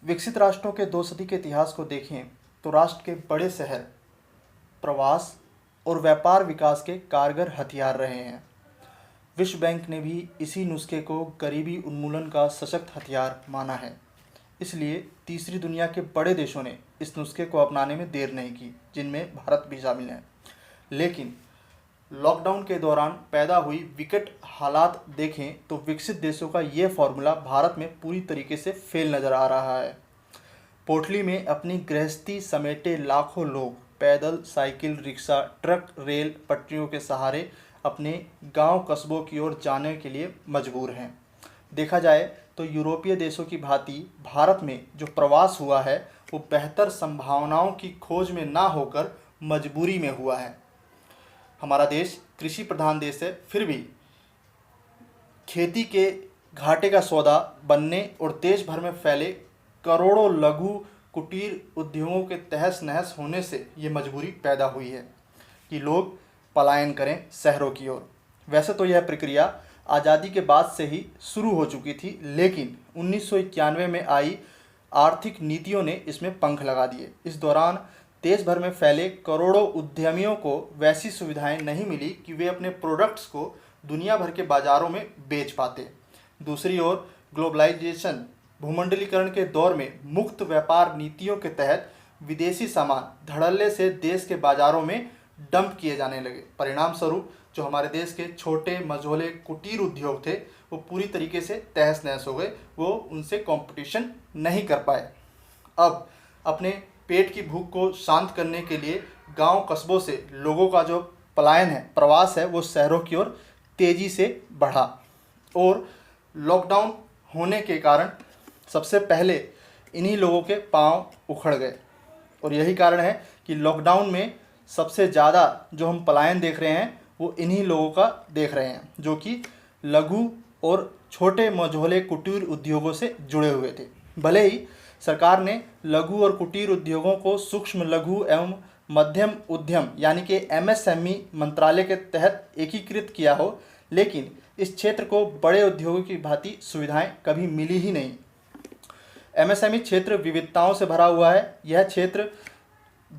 विकसित राष्ट्रों के 2 सदी के इतिहास को देखें तो राष्ट्र के बड़े शहर प्रवास और व्यापार विकास के कारगर हथियार रहे हैं। विश्व बैंक ने भी इसी नुस्खे को गरीबी उन्मूलन का सशक्त हथियार माना है। इसलिए तीसरी दुनिया के बड़े देशों ने इस नुस्खे को अपनाने में देर नहीं की, जिनमें भारत भी शामिल है। लेकिन लॉकडाउन के दौरान पैदा हुई विकट हालात देखें तो विकसित देशों का ये फॉर्मूला भारत में पूरी तरीके से फेल नज़र आ रहा है। पोटली में अपनी गृहस्थी समेटे लाखों लोग पैदल, साइकिल, रिक्शा, ट्रक, रेल पटरियों के सहारे अपने गांव कस्बों की ओर जाने के लिए मजबूर हैं। देखा जाए तो यूरोपीय देशों की भांति भारत में जो प्रवास हुआ है वो बेहतर संभावनाओं की खोज में ना होकर मजबूरी में हुआ है। हमारा देश कृषि प्रधान देश है, फिर भी खेती के घाटे का सौदा बनने और देश भर में फैले करोड़ों लघु कुटीर उद्योगों के तहस नहस होने से ये मजबूरी पैदा हुई है कि लोग पलायन करें शहरों की ओर। वैसे तो यह प्रक्रिया आज़ादी के बाद से ही शुरू हो चुकी थी, लेकिन 1991 में आई आर्थिक नीतियों ने इसमें पंख लगा दिए। इस दौरान देश भर में फैले करोड़ों उद्यमियों को वैसी सुविधाएं नहीं मिली कि वे अपने प्रोडक्ट्स को दुनिया भर के बाज़ारों में बेच पाते। दूसरी ओर ग्लोबलाइजेशन भूमंडलीकरण के दौर में मुक्त व्यापार नीतियों के तहत विदेशी सामान धड़ल्ले से देश के बाज़ारों में डंप किए जाने लगे। परिणाम स्वरूप जो हमारे देश के छोटे मझोले कुटीर उद्योग थे वो पूरी तरीके से तहस नहस हो गए, वो उनसे कंपटीशन नहीं कर पाए। अब अपने पेट की भूख को शांत करने के लिए गांव कस्बों से लोगों का जो पलायन है, प्रवास है, वो शहरों की ओर तेज़ी से बढ़ा। और लॉकडाउन होने के कारण सबसे पहले इन्हीं लोगों के पांव उखड़ गए और यही कारण है कि लॉकडाउन में सबसे ज़्यादा जो हम पलायन देख रहे हैं वो इन्हीं लोगों का देख रहे हैं, जो कि लघु और छोटे मझोले कुटीर उद्योगों से जुड़े हुए थे। भले ही सरकार ने लघु और कुटीर उद्योगों को सूक्ष्म लघु एवं मध्यम उद्यम यानी कि MSME मंत्रालय के तहत एकीकृत किया हो, लेकिन इस क्षेत्र को बड़े उद्योगों की भांति सुविधाएं कभी मिली ही नहीं। MSME क्षेत्र विविधताओं से भरा हुआ है। यह क्षेत्र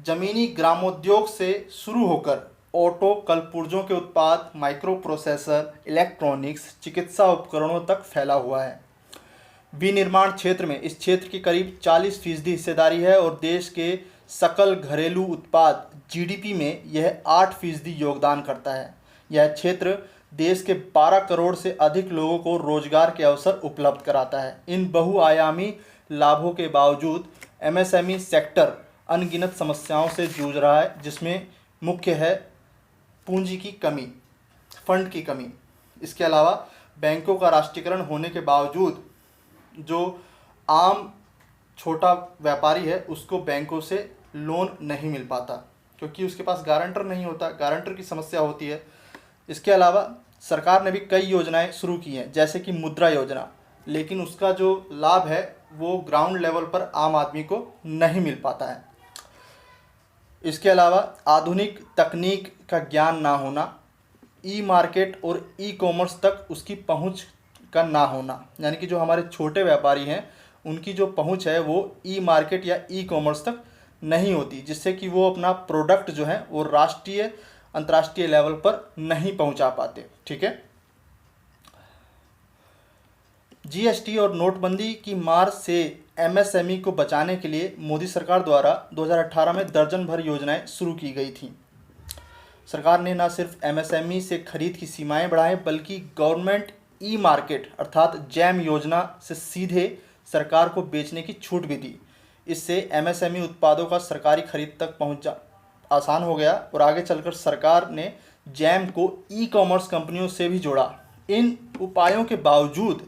जमीनी ग्रामोद्योग से शुरू होकर ऑटो, कलपुर्जों के उत्पाद, माइक्रो प्रोसेसर, इलेक्ट्रॉनिक्स, चिकित्सा उपकरणों तक फैला हुआ है। विनिर्माण क्षेत्र में इस क्षेत्र की करीब 40% हिस्सेदारी है और देश के सकल घरेलू उत्पाद GDP में यह 8% योगदान करता है। यह क्षेत्र देश के 12 करोड़ से अधिक लोगों को रोजगार के अवसर उपलब्ध कराता है। इन बहुआयामी लाभों के बावजूद MSME सेक्टर अनगिनत समस्याओं से जूझ रहा है, जिसमें मुख्य है पूंजी की कमी, फंड की कमी। इसके अलावा बैंकों का राष्ट्रीयकरण होने के बावजूद जो आम छोटा व्यापारी है उसको बैंकों से लोन नहीं मिल पाता क्योंकि उसके पास गारंटर नहीं होता, गारंटर की समस्या होती है। इसके अलावा सरकार ने भी कई योजनाएं शुरू की हैं, जैसे कि मुद्रा योजना, लेकिन उसका जो लाभ है वो ग्राउंड लेवल पर आम आदमी को नहीं मिल पाता है। इसके अलावा आधुनिक तकनीक का ज्ञान ना होना, मार्केट और कॉमर्स तक उसकी पहुंच का ना होना, यानी कि जो हमारे छोटे व्यापारी हैं उनकी जो पहुंच है वो मार्केट या कॉमर्स तक नहीं होती, जिससे कि वो अपना प्रोडक्ट जो है वो राष्ट्रीय अंतर्राष्ट्रीय लेवल पर नहीं पहुंचा पाते। ठीक है। GST और नोटबंदी की मार से MSME को बचाने के लिए मोदी सरकार द्वारा 2018 में दर्जन भर योजनाएं शुरू की गई थीं। सरकार ने न सिर्फ MSME से खरीद की सीमाएं बढ़ाई, बल्कि गवर्नमेंट मार्केट अर्थात जैम योजना से सीधे सरकार को बेचने की छूट भी दी। इससे MSME उत्पादों का सरकारी खरीद तक पहुंचा आसान हो गया और आगे चलकर सरकार ने जैम को कॉमर्स कंपनियों से भी जोड़ा। इन उपायों के बावजूद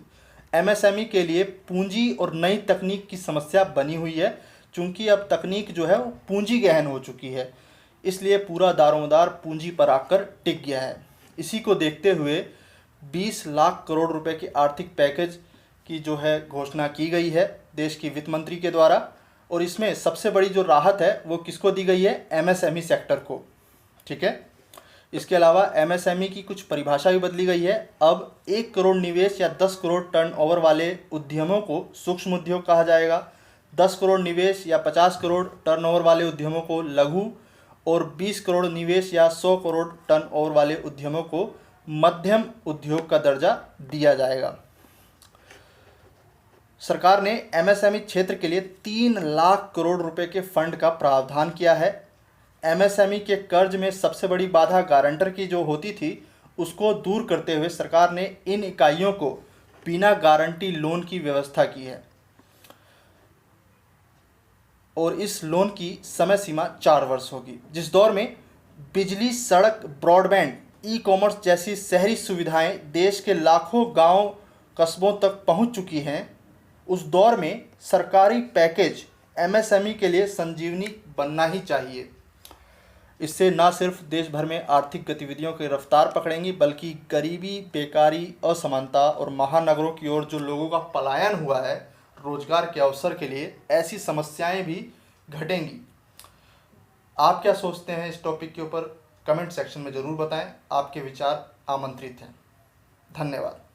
MSME के लिए पूंजी और नई तकनीक की समस्या बनी हुई है, चूँकि अब तकनीक जो है वो पूंजी गहन हो चुकी है, इसलिए पूरा दारोमदार पूंजी पर आकर टिक गया है। इसी को देखते हुए 20 लाख करोड़ रुपए के आर्थिक पैकेज की जो है घोषणा की गई है देश की वित्त मंत्री के द्वारा, और इसमें सबसे बड़ी जो राहत है वो किसको दी गई है? MSME सेक्टर को। ठीक है। इसके अलावा MSME की कुछ परिभाषा भी बदली गई है। अब 1 करोड़ निवेश या 10 करोड़ टर्नओवर वाले उद्यमों को सूक्ष्म उद्योग कहा जाएगा। 10 करोड़ निवेश या 50 करोड़ टर्नओवर वाले उद्यमों को लघु और 20 करोड़ निवेश या 100 करोड़ टर्नओवर वाले उद्यमों को मध्यम उद्योग का दर्जा दिया जाएगा। सरकार ने एमएसएमई क्षेत्र के लिए 3 लाख करोड़ रुपए के फंड का प्रावधान किया है। एमएसएमई के कर्ज में सबसे बड़ी बाधा गारंटर की जो होती थी उसको दूर करते हुए सरकार ने इन इकाइयों को बिना गारंटी लोन की व्यवस्था की है और इस लोन की समय सीमा 4 वर्ष होगी। जिस दौर में बिजली, सड़क, ब्रॉडबैंड, ई कॉमर्स जैसी शहरी सुविधाएं देश के लाखों गांव कस्बों तक पहुंच चुकी हैं, उस दौर में सरकारी पैकेज एमएसएमई के लिए संजीवनी बनना ही चाहिए। इससे न सिर्फ देश भर में आर्थिक गतिविधियों की रफ्तार पकड़ेंगी बल्कि गरीबी, बेकारी, असमानता और महानगरों की ओर जो लोगों का पलायन हुआ है रोजगार के अवसर के लिए, ऐसी समस्याएं भी घटेंगी। आप क्या सोचते हैं इस टॉपिक के ऊपर कमेंट सेक्शन में ज़रूर बताएं। आपके विचार आमंत्रित हैं। धन्यवाद।